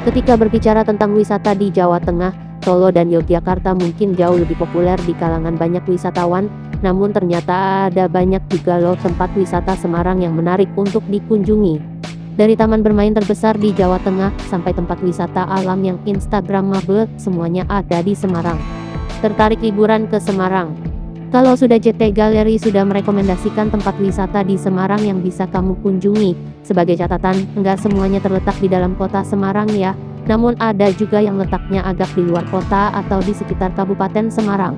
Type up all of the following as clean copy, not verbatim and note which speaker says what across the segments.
Speaker 1: Ketika berbicara tentang wisata di Jawa Tengah, Solo dan Yogyakarta mungkin jauh lebih populer di kalangan banyak wisatawan, namun ternyata ada banyak juga loh tempat wisata Semarang yang menarik untuk dikunjungi. Dari taman bermain terbesar di Jawa Tengah, sampai tempat wisata alam yang instagramable, semuanya ada di Semarang. Tertarik liburan ke Semarang? Kalau sudah JT Gallery sudah merekomendasikan tempat wisata di Semarang yang bisa kamu kunjungi. Sebagai catatan, nggak semuanya terletak di dalam kota Semarang ya, namun ada juga yang letaknya agak di luar kota atau di sekitar Kabupaten Semarang.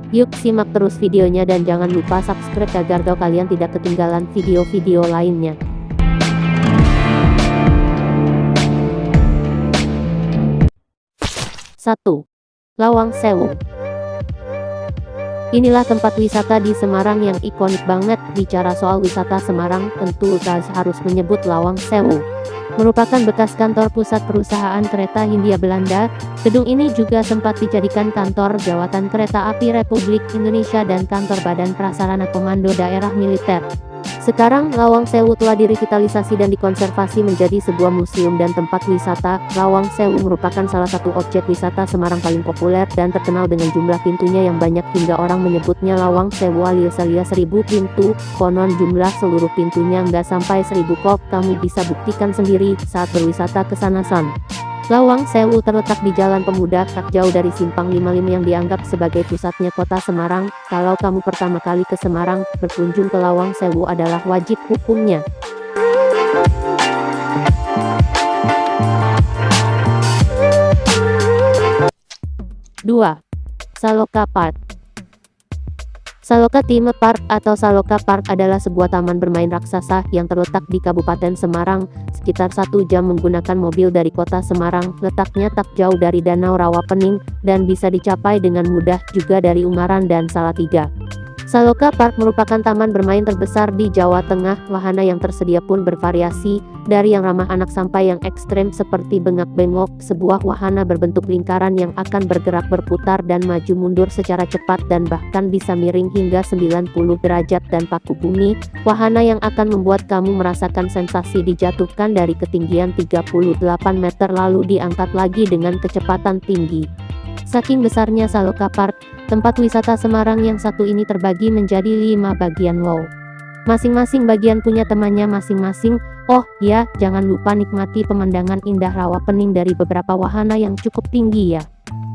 Speaker 1: Yuk simak terus videonya dan jangan lupa subscribe agar kalian tidak ketinggalan video-video lainnya. 1. Lawang Sewu. Inilah tempat wisata di Semarang yang ikonik banget. Bicara soal wisata Semarang, tentu harus menyebut Lawang Sewu. Merupakan bekas kantor pusat perusahaan kereta Hindia Belanda. Gedung ini juga sempat dijadikan kantor jawatan kereta api Republik Indonesia dan kantor Badan Prasarana Komando Daerah Militer. Sekarang, Lawang Sewu telah direvitalisasi dan dikonservasi menjadi sebuah museum dan tempat wisata. Lawang Sewu merupakan salah satu objek wisata Semarang paling populer dan terkenal dengan jumlah pintunya yang banyak hingga orang menyebutnya Lawang Sewu alias 1000 pintu. Konon jumlah seluruh pintunya nggak sampai 1000 kok, kamu bisa buktikan sendiri saat berwisata ke sana son. Lawang Sewu terletak di Jalan Pemuda, tak jauh dari Simpang 55 yang dianggap sebagai pusatnya kota Semarang. Kalau kamu pertama kali ke Semarang, berkunjung ke Lawang Sewu adalah wajib hukumnya. 2. Saloka Park. Saloka Theme Park atau Saloka Park adalah sebuah taman bermain raksasa yang terletak di Kabupaten Semarang, sekitar 1 jam menggunakan mobil dari kota Semarang. Letaknya tak jauh dari Danau Rawapening dan bisa dicapai dengan mudah juga dari Ungaran dan Salatiga. Saloka Park merupakan taman bermain terbesar di Jawa Tengah. Wahana yang tersedia pun bervariasi, dari yang ramah anak sampai yang ekstrem seperti bengak-bengok, sebuah wahana berbentuk lingkaran yang akan bergerak berputar dan maju mundur secara cepat dan bahkan bisa miring hingga 90 derajat dan paku bumi. Wahana yang akan membuat kamu merasakan sensasi dijatuhkan dari ketinggian 38 meter lalu diangkat lagi dengan kecepatan tinggi. Saking besarnya Saloka Park, tempat wisata Semarang yang satu ini terbagi menjadi 5 bagian loh. Masing-masing bagian punya temannya masing-masing. Oh ya, jangan lupa nikmati pemandangan indah Rawapening dari beberapa wahana yang cukup tinggi ya.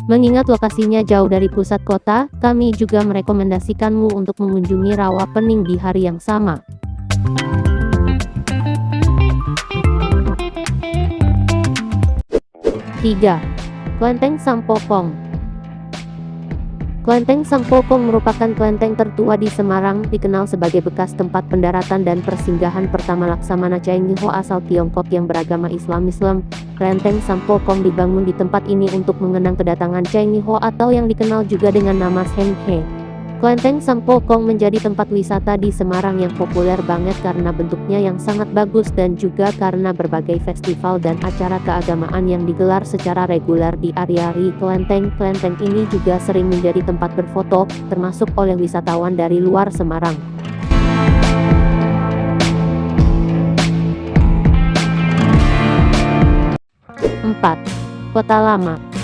Speaker 1: Mengingat lokasinya jauh dari pusat kota, kami juga merekomendasikanmu untuk mengunjungi Rawapening di hari yang sama. 3. Klenteng Sampokong. Klenteng Sampokong merupakan klenteng tertua di Semarang, dikenal sebagai bekas tempat pendaratan dan persinggahan pertama Laksamana Cheng Ho asal Tiongkok yang beragama Islam. Klenteng Sampokong dibangun di tempat ini untuk mengenang kedatangan Cheng Ho atau yang dikenal juga dengan nama Sheng He. Klenteng Sampokong menjadi tempat wisata di Semarang yang populer banget karena bentuknya yang sangat bagus dan juga karena berbagai festival dan acara keagamaan yang digelar secara reguler di area Klenteng. Klenteng ini juga sering menjadi tempat berfoto, termasuk oleh wisatawan dari luar Semarang. 4. Kota Lama.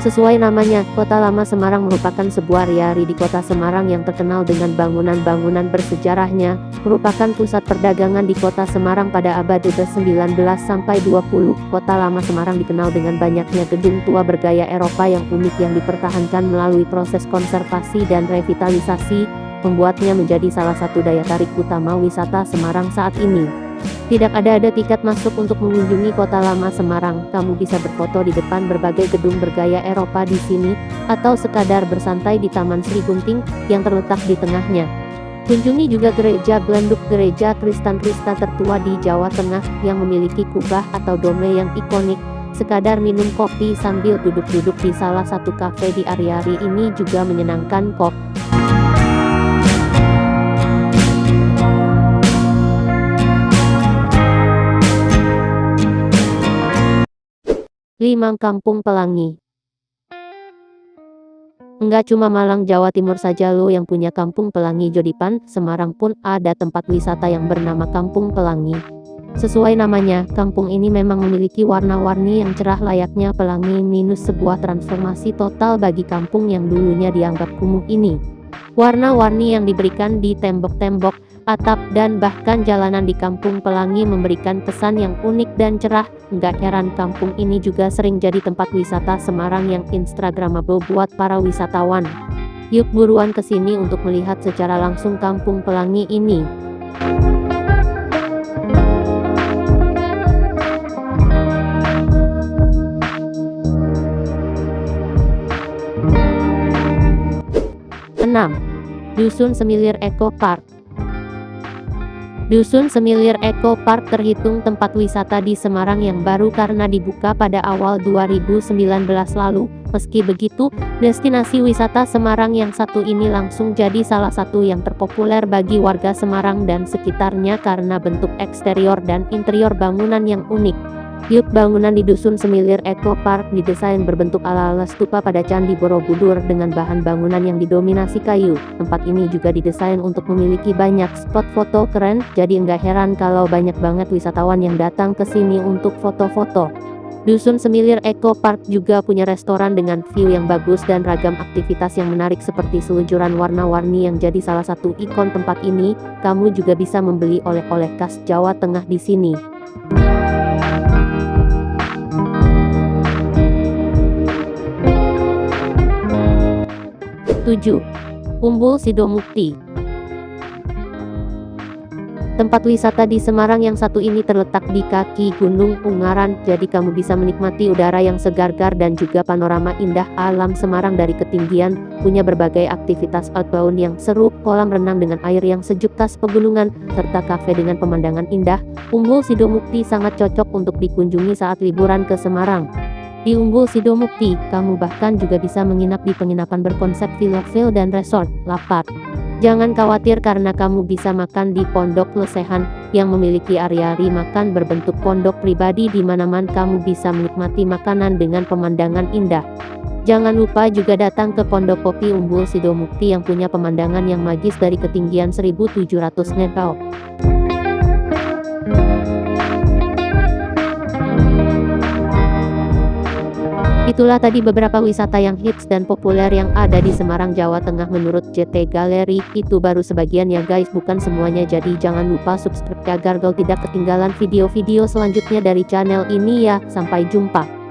Speaker 1: Sesuai namanya, Kota Lama Semarang merupakan sebuah area di kota Semarang yang terkenal dengan bangunan-bangunan bersejarahnya, merupakan pusat perdagangan di kota Semarang pada abad ke-19 sampai 20. Kota Lama Semarang dikenal dengan banyaknya gedung tua bergaya Eropa yang unik yang dipertahankan melalui proses konservasi dan revitalisasi, membuatnya menjadi salah satu daya tarik utama wisata Semarang saat ini. Tidak ada tiket masuk untuk mengunjungi Kota Lama Semarang. Kamu bisa berfoto di depan berbagai gedung bergaya Eropa di sini, atau sekadar bersantai di Taman Sri Gunting yang terletak di tengahnya. Kunjungi juga Gereja Glenduk, gereja Kristen tertua di Jawa Tengah yang memiliki kubah atau dome yang ikonik. Sekadar minum kopi sambil duduk-duduk di salah satu kafe di area ini juga menyenangkan kok. 5. Kampung Pelangi. Enggak cuma Malang, Jawa Timur saja lo yang punya Kampung Pelangi Jodipan, Semarang pun ada tempat wisata yang bernama Kampung Pelangi. Sesuai namanya, kampung ini memang memiliki warna-warni yang cerah layaknya pelangi minus sebuah transformasi total bagi kampung yang dulunya dianggap kumuh ini. Warna-warni yang diberikan di tembok-tembok, atap, dan bahkan jalanan di Kampung Pelangi memberikan kesan yang unik dan cerah. Nggak heran kampung ini juga sering jadi tempat wisata Semarang yang instagramable buat para wisatawan. Yuk buruan kesini untuk melihat secara langsung Kampung Pelangi ini. Dusun Semilir Eco Park. Dusun Semilir Eco Park terhitung tempat wisata di Semarang yang baru karena dibuka pada awal 2019 lalu. Meski begitu, destinasi wisata Semarang yang satu ini langsung jadi salah satu yang terpopuler bagi warga Semarang dan sekitarnya karena bentuk eksterior dan interior bangunan yang unik. Yuk, bangunan di Dusun Semilir Eco Park didesain berbentuk ala-ala stupa pada Candi Borobudur dengan bahan bangunan yang didominasi kayu. Tempat ini juga didesain untuk memiliki banyak spot foto keren, jadi enggak heran kalau banyak banget wisatawan yang datang ke sini untuk foto-foto. Dusun Semilir Eco Park juga punya restoran dengan view yang bagus dan ragam aktivitas yang menarik seperti seluncuran warna-warni yang jadi salah satu ikon tempat ini. Kamu juga bisa membeli oleh-oleh khas Jawa Tengah di sini. 7. Umbul Sidomukti. Tempat wisata di Semarang yang satu ini terletak di kaki Gunung Ungaran, jadi kamu bisa menikmati udara yang segar-gar dan juga panorama indah alam Semarang dari ketinggian. Punya berbagai aktivitas outbound yang seru, kolam renang dengan air yang sejuk khas pegunungan, serta kafe dengan pemandangan indah. Umbul Sidomukti sangat cocok untuk dikunjungi saat liburan ke Semarang. Di Umbul Sidomukti, kamu bahkan juga bisa menginap di penginapan berkonsep villa dan resort, lapak. Jangan khawatir karena kamu bisa makan di Pondok Lesehan, yang memiliki area makan berbentuk pondok pribadi di mana kamu bisa menikmati makanan dengan pemandangan indah. Jangan lupa juga datang ke Pondok Kopi Umbul Sidomukti yang punya pemandangan yang magis dari ketinggian 1700 meter. Itulah tadi beberapa wisata yang hits dan populer yang ada di Semarang, Jawa Tengah menurut JT Gallery. Itu baru sebagian ya guys, bukan semuanya, jadi jangan lupa subscribe agar tidak ketinggalan video-video selanjutnya dari channel ini ya. Sampai jumpa.